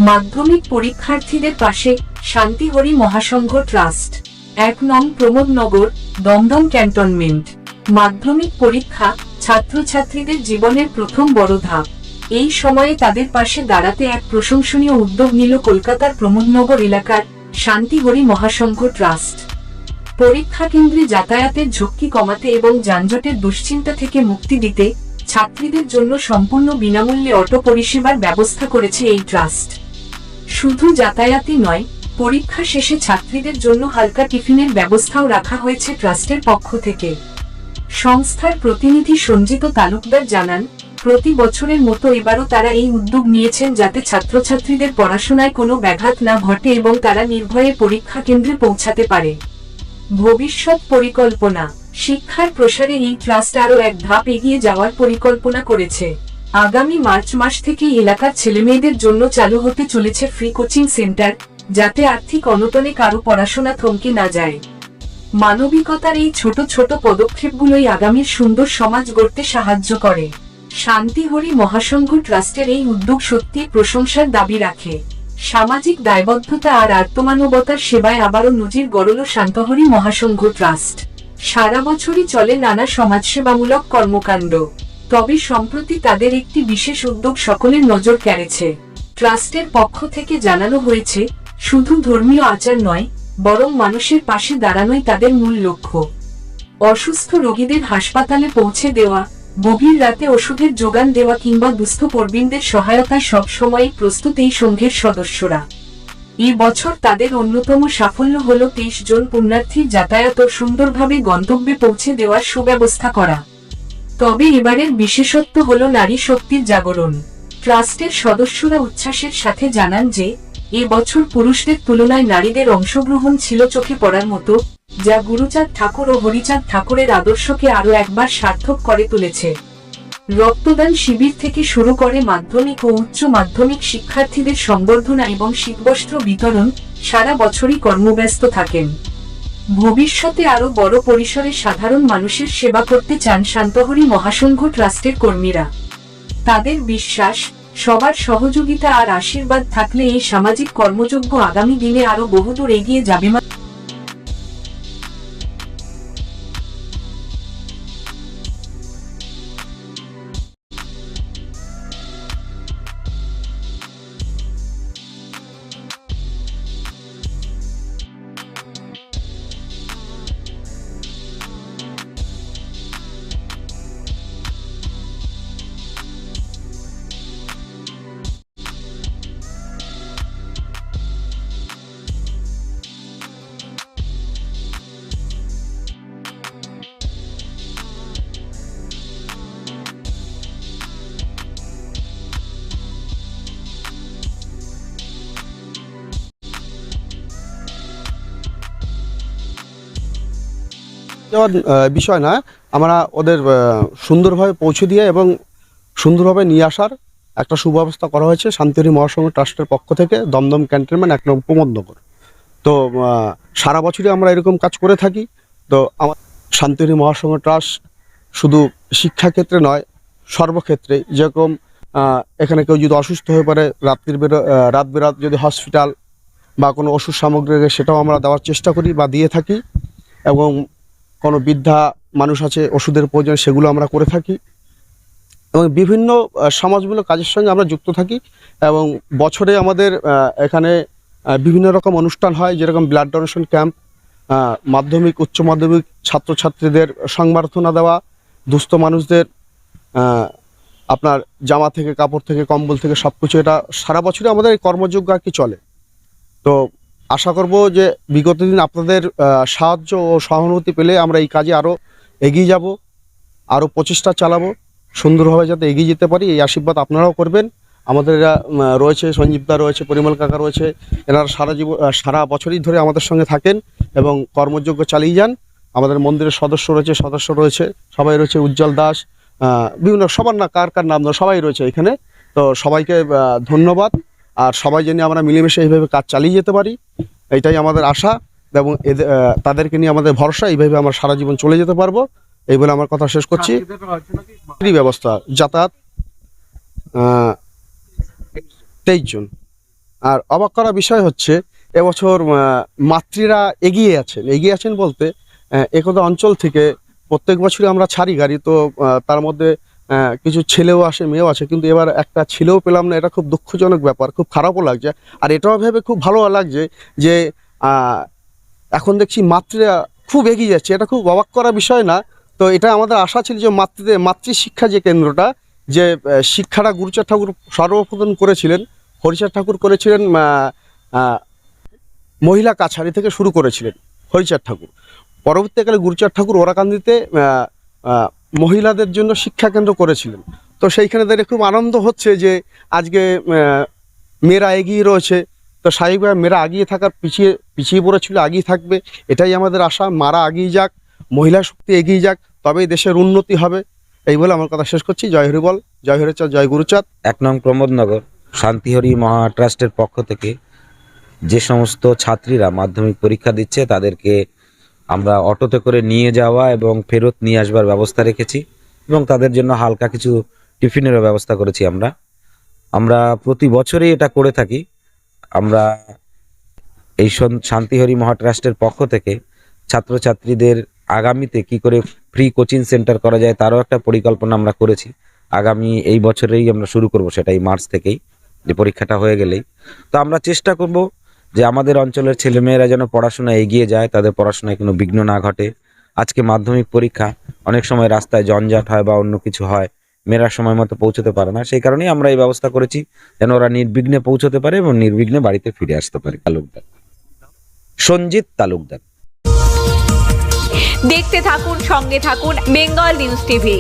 মাধ্যমিক পরীক্ষার্থীদের পাশে শান্তিহরি মহাসংঘ ট্রাস্ট। ১ নং প্রমোদনগর, দমদম ক্যান্টনমেন্ট। মাধ্যমিক পরীক্ষা ছাত্রছাত্রীদের জীবনের প্রথম বড় ধাপ। এই সময়ে তাদের পাশে দাঁড়াতে এক প্রশংসনীয় উদ্যোগ নিল কলকাতার প্রমোদনগর এলাকার শান্তিহরি মহাসংঘ ট্রাস্ট। পরীক্ষা কেন্দ্রে যাতায়াতের ঝুঁকি কমাতে এবং যানজটের দুশ্চিন্তা থেকে মুক্তি দিতে ছাত্রীদের জন্য সম্পূর্ণ বিনামূল্যে অটো পরিষেবার ব্যবস্থা করেছে এই ট্রাস্ট। শুধু যাতায়াতই নয়, পরীক্ষা শেষে ছাত্রীদের জন্য হালকা টিফিনের ব্যবস্থাও রাখা হয়েছে ট্রাস্টের পক্ষ থেকে। সংস্থার প্রতিনিধি সঞ্জিত তালুকদার জানান, প্রতি বছরের মতো এবারও তারা এই উদ্যোগ নিয়েছেন যাতে ছাত্রছাত্রীদের পড়াশোনায় কোনো ব্যাঘাত না ঘটে এবং তারা নির্ভয়ে পরীক্ষা কেন্দ্রে পৌঁছাতে পারে। ভবিষ্যৎ পরিকল্পনা। শিক্ষার প্রসারে এই ট্রাস্ট আরও এক ধাপ এগিয়ে যাওয়ার পরিকল্পনা করেছে। আগামী মার্চ মাস থেকে এলাকার ছেলেমেয়েদের জন্য চালু হতে চলেছে ফ্রি কোচিং সেন্টার, যাতে আর্থিক অনটনে কারো পড়াশোনা থমকে না যায়। মানবিকতার এই ছোট ছোট পদক্ষেপগুলোই আগামীর সুন্দর সমাজ গড়তে সাহায্য করে। শান্তিহরি মহাসংঘ ট্রাস্টের এই উদ্যোগ সত্যি প্রশংসার দাবি রাখে। সামাজিক দায়বদ্ধতা আর আত্মমানবতার সেবায় আবারও নজির গড়ল শান্তহরি মহাসংঘ ট্রাস্ট। সারা বছরই চলে নানা সমাজসেবামূলক কর্মকাণ্ড, তবে সম্প্রতি তাদের একটি বিশেষ উদ্যোগ সকলের নজর কেড়েছে। ট্রাস্টের পক্ষ থেকে জানানো হয়েছে, শুধু ধর্মীয় আচার নয়, বরং মানুষের পাশে দাঁড়ানোই তাদের মূল লক্ষ্য। অসুস্থ রোগীদের হাসপাতালে পৌঁছে দেওয়া, গভীর রাতে ওষুধের যোগান দেওয়া কিংবা দুস্থ প্রবীণদের সহায়তায় সবসময়ই প্রস্তুত এই সংঘের সদস্যরা। এই বছর তাদের অন্যতম সাফল্য হল 23 জন পুণ্যার্থীর যাতায়াত ও সুন্দরভাবে গন্তব্যে পৌঁছে দেওয়ার সুব্যবস্থা করা। তবে এবারের বিশেষত্ব হল নারী শক্তির জাগরণ। ট্রাস্টের সদস্যরা উচ্ছ্বাসের সাথে জানান যে, এ বছর পুরুষদের তুলনায় নারীদের অংশগ্রহণ ছিল চোখে পড়ার মতো, যা গুরুচাঁদ ঠাকুর ও হরিচাঁদ ঠাকুরের আদর্শকে আরও একবার সার্থক করে তুলেছে। রক্তদান শিবির থেকে শুরু করে মাধ্যমিক ও উচ্চ মাধ্যমিক শিক্ষার্থীদের সংবর্ধনা এবং শীতবস্ত্র বিতরণ, সারা বছরই কর্মব্যস্ত থাকেন। ভবিষ্যতে আরও বড় পরিসরে সাধারণ মানুষের সেবা করতে চান শান্তহরি মহাসংঘ ট্রাস্টের কর্মীরা। তাদের বিশ্বাস, সবার সহযোগিতা আর আশীর্বাদ থাকলে এই সামাজিক কর্মযজ্ঞ আগামী দিনে আরও বহুদূর এগিয়ে যাবে। বিষয় না, আমরা ওদের সুন্দরভাবে পৌঁছে দিয়ে এবং সুন্দরভাবে নিয়ে আসার একটা সুব্যবস্থা করা হয়েছে শান্তিহরি মহাসংঘ ট্রাস্টের পক্ষ থেকে, দমদম ক্যান্টনমেন্ট 1 নং প্রমোদনগর। তো সারা বছরই আমরা এরকম কাজ করে থাকি। তো আমার শান্তিহরি মহাসংঘ ট্রাস্ট শুধু শিক্ষাক্ষেত্রে নয়, সর্বক্ষেত্রে, যেরকম এখানে কেউ যদি অসুস্থ হয়ে পড়ে, রাত বেরাত যদি হসপিটাল বা কোনো ওষুধ সামগ্রী, সেটাও আমরা দেওয়ার চেষ্টা করি বা দিয়ে থাকি। এবং কোনো বৃদ্ধা মানুষ আছে, ওষুধের প্রয়োজন, সেগুলো আমরা করে থাকি। এবং বিভিন্ন সমাজমূলক কাজের সঙ্গে আমরা যুক্ত থাকি। এবং বছরে আমাদের এখানে বিভিন্ন রকম অনুষ্ঠান হয়, যেরকম ব্লাড ডোনেশন ক্যাম্প, মাধ্যমিক উচ্চ মাধ্যমিক ছাত্রছাত্রীদের সংবর্ধনা দেওয়া, দুস্থ মানুষদের আপনার জামা থেকে, কাপড় থেকে, কম্বল থেকে সব কিছু, এটা সারা বছরই আমাদের এই কর্মযজ্ঞ আর কি চলে। তো আশা করব যে বিগত দিন আপনাদের সাহায্য ও সহানুভূতি পেলে আমরা এই কাজে আরও এগিয়ে যাব, আরও প্রচেষ্টা চালাবো, সুন্দরভাবে যাতে এগিয়ে যেতে পারি, এই আশীর্বাদ আপনারাও করবেন। আমাদের এরা রয়েছে, সঞ্জীবদা রয়েছে, পরিমল কাকা রয়েছে, এনারা সারা বছরই ধরে আমাদের সঙ্গে থাকেন এবং কর্মযজ্ঞ চালিয়ে যান। আমাদের মন্দিরের সদস্য রয়েছে, সবাই রয়েছে, উজ্জ্বল দাস, বিভিন্ন সবার না কার নাম না, সবাই রয়েছে এখানে। তো সবাইকে ধন্যবাদ। আর সবাই যেন আমরা মিলেমিশে এইভাবে কাজ চালিয়ে যেতে পারি, এটাই আমাদের আশা। এবং তাদেরকে নিয়ে আমাদের ভরসা, এইভাবে আমরা সারা জীবন চলে যেতে পারবো, এই বলে আমার কথা শেষ করছি। ব্যবস্থা, যাতায়াত 23 জন, আর অবাক করা বিষয় হচ্ছে এবছর মাতৃরা এগিয়ে আছেন বলতে একদা অঞ্চল থেকে প্রত্যেক বছরই আমরা ছাড়ি গাড়ি, তো তার মধ্যে কিছু ছেলেও আসে মেয়েও আছে, কিন্তু এবার একটা ছেলেও পেলাম না। এটা খুব দুঃখজনক ব্যাপার, খুব খারাপও লাগছে। আর এটাও ভেবে খুব ভালো লাগছে যে এখন দেখছি মাতৃরা খুব এগিয়ে যাচ্ছে, এটা খুব অবাক করা বিষয় না। তো এটা আমাদের আশা ছিল যে মাতৃশিক্ষা যে কেন্দ্রটা, যে শিক্ষাটা গুরুচাঁদ ঠাকুর সর্বপ্রথম করেছিলেন, হরিচাঁদ ঠাকুর করেছিলেন, মহিলা কাছারি থেকে শুরু করেছিলেন হরিচাঁদ ঠাকুর। পরবর্তীকালে গুরুচাঁদ ঠাকুর ওরাকান্দিতে মহিলাদের জন্য শিক্ষা কেন্দ্র করেছিলেন। তো সেইখানে দাঁড়িয়ে খুব আনন্দ হচ্ছে যে আজকে মেয়েরা এগিয়ে রয়েছে। তো স্বাভাবিকভাবে মেয়েরা এগিয়ে থাকার পিছিয়ে পড়েছিল, এগিয়ে থাকবে, এটাই আমাদের আশা। মারা এগিয়ে যাক, মহিলা শক্তি এগিয়ে যাক, তবেই দেশের উন্নতি হবে। এই বলে আমার কথা শেষ করছি। জয় হরিবল, জয় হরিচাঁদ, জয় গুরুচাঁদ। 1 নং প্রমোদনগর শান্তিহরি মহা ট্রাস্টের পক্ষ থেকে যে সমস্ত ছাত্রীরা মাধ্যমিক পরীক্ষা দিচ্ছে তাদেরকে আমরা অটোতে করে নিয়ে যাওয়া এবং ফেরত নিয়ে আসবার ব্যবস্থা রেখেছি, এবং তাদের জন্য হালকা কিছু টিফিনেরও ব্যবস্থা করেছি। আমরা প্রতি বছরই এটা করে থাকি। আমরা এই শান্তিহরি মহা ট্রাস্টের পক্ষ থেকে ছাত্রছাত্রীদের আগামীতে কি করে ফ্রি কোচিং সেন্টার করা যায় তারও একটা পরিকল্পনা আমরা করেছি। আগামী এই বছরেই আমরা শুরু করব, সেটা এই মার্চ থেকেই, যে পরীক্ষাটা হয়ে গেলেই। তো আমরা চেষ্টা করব যে আমাদের অঞ্চলের ছেলেমেয়েরা যেন পড়াশোনা এগিয়ে যায়, তাদের পড়াশোনায় কোনো বিঘ্ন না ঘটে। আজকে মাধ্যমিক পরীক্ষা, অনেক সময় রাস্তায় জঞ্জাট হয় বা অন্য কিছু হয়, মেয়েরা সময় মতো পৌঁছতে পারে না। সেই কারণেই আমরা এই ব্যবস্থা করেছি যেন ওরা নির্বিঘ্নে পৌঁছতে পারে এবং নির্বিঘ্নে বাড়িতে ফিরে আসতে পারে। তালুকদার সঞ্জিত তালুকদার। দেখতে থাকুন, সঙ্গে থাকুন বেঙ্গল নিউজ টিভি।